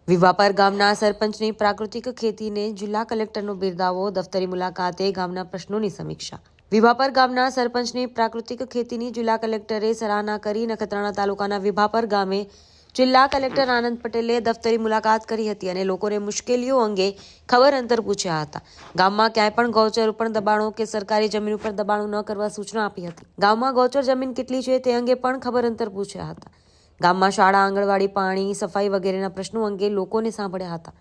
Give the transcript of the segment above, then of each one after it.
વિવાપર ગામના સરપંચની પ્રાકૃતિક ખેતીને જિલ્લા કલેક્ટરનો બિરદાવો, દફતરી મુલાકાતે ગામના પ્રશ્નોની સમીક્ષા. વિવાપર ગામના સરપંચની પ્રાકૃતિક ખેતીની જિલ્લા કલેક્ટરે સરાહના કરી. નખત્રાણા તાલુકાના વિવાપર ગામે જિલ્લા કલેક્ટર આનંદ પટેલે દફતરી મુલાકાત કરી હતી અને લોકોને મુશ્કેલીઓ અંગે ખબર અંતર પૂછ્યા હતા. ગામમાં ક્યાંય પણ ગૌચર ઉપર દબાણો કે સરકારી જમીન ઉપર દબાણો ન કરવા સૂચના આપી હતી. ગામમાં ગૌચર જમીન કેટલી છે તે અંગે પણ ખબર અંતર પૂછ્યા હતા. ગામમાં શાળા, આંગણવાડી, પાણી, સફાઈ વગેરેના પ્રશ્નો અંગે લોકોને સાંભળ્યા હતા.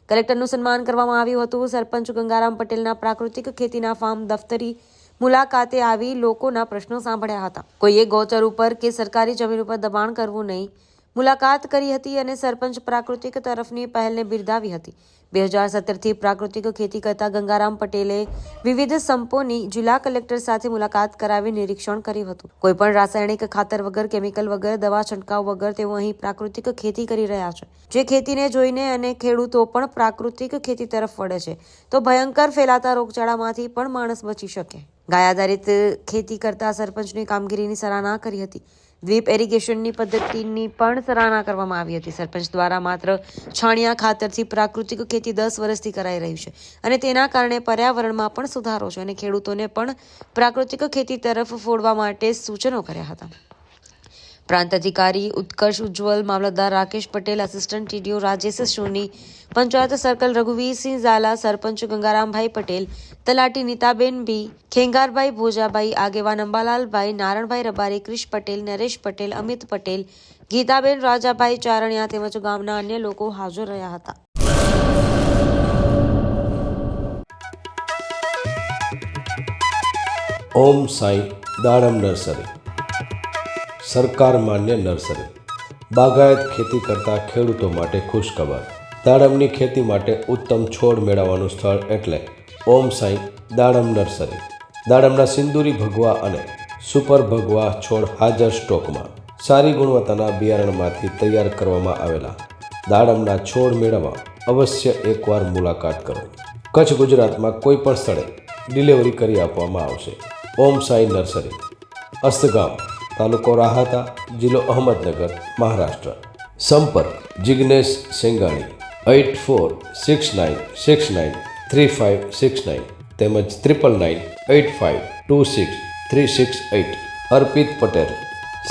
કલેક્ટરનું સન્માન કરવામાં આવ્યું હતું. સરપંચ ગંગારામ પટેલના પ્રાકૃતિક ખેતીના ફાર્મ દફતરી મુલાકાતે આવી લોકોના પ્રશ્નો સાંભળ્યા હતા. કોઈએ ગૌચર ઉપર કે સરકારી જમીન ઉપર દબાણ કરવું નહીં મુલાકાત કરી હતી અને સરપંચ પ્રાકૃતિક તરફની પહેલને બિરદાવી હતી. 2017થી પ્રાકૃતિક ખેતી કરતા ગંગારામ પટેલે વિવિધ સંપોની જિલ્લા કલેક્ટર સાથે મુલાકાત કરાવી નિરીક્ષણ કર્યું હતું. કોઈપણ રાસાયણિક ખાતર વગર, કેમિકલ વગર, દવા છંટકાવ વગર તેઓ અહીં પ્રાકૃતિક ખેતી કરી રહ્યા છે. જે ખેતીને જોઈને અને ખેડૂતો પણ પ્રાકૃતિક ખેતી તરફ વળે છે તો ભયંકર ફેલાતા રોગચાળામાંથી પણ માણસ બચી શકે. ગાય આધારિત ખેતી કરતા સરપંચની કામગીરીની સરાહના કરી હતી. ડ્રીપ ઇરિગેશનની પદ્ધતિની પણ સરાહના કરવામાં આવી હતી. સરપંચ દ્વારા માત્ર છાણિયા ખાતરથી પ્રાકૃતિક ખેતી 10 વર્ષથી કરાઈ રહી છે અને તેના કારણે પર્યાવરણમાં પણ સુધારો છે અને ખેડૂતોને પણ પ્રાકૃતિક ખેતી તરફ ફોડવા માટે સૂચનો કર્યા હતા. પ્રાંત અધિકારી ઉત્કર્ષ ઉજ્જવલ, મામલતદાર રાકેશ પટેલ, આસિસ્ટન્ટ ટીડીઓ રાજેશ સોની, પંચાયત સર્કલ રઘુવીરસિંહ ઝાલા, સરપંચ ગંગારામભાઈ પટેલ, તલાટી નીતાબેન બી, ખેંગારભાઈ ભોજાભાઈ, આગેવાન અંબાલાલભાઈ, નારણભાઈ રબારી, ક્રિશ પટેલ, નરેશ પટેલ, અમિત પટેલ, ગીતાબેન રાજાભાઈ ચારણિયા તેમજ ગામના અન્ય લોકો હાજર રહ્યા હતા. ઓમ સાંઈ દાડમ નર્સરી, સરકાર માન્ય નર્સરી. બાગાયત ખેતી કરતા ખેડૂતો માટે ખુશખબર. દાડમની ખેતી માટે ઉત્તમ છોડ મેળવવાનું સ્થળ એટલે ઓમ સાંઈ દાડમ નર્સરી. દાડમના સિંદૂરી ભગવા અને સુપર ભગવા છોડ હાજર સ્ટોકમાં. સારી ગુણવત્તાના બિયારણમાંથી તૈયાર કરવામાં આવેલા દાડમના છોડ મેળવવા અવશ્ય એકવાર મુલાકાત કરો. કચ્છ, ગુજરાતમાં કોઈ પણ સ્થળે ડિલિવરી કરી આપવામાં આવશે. ઓમ સાંઈ નર્સરી, અસ્તગામ, તાલુકો રાહાતા, જિલ્લો અહમદનગર, મહારાષ્ટ્ર. સંપર્ક જિગ્નેશ સેંગાણી 8469693569 તેમજ 999585263668. અર્પિત પટેલ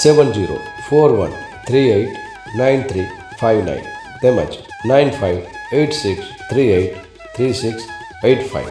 7041389359 તેમજ 9586383685.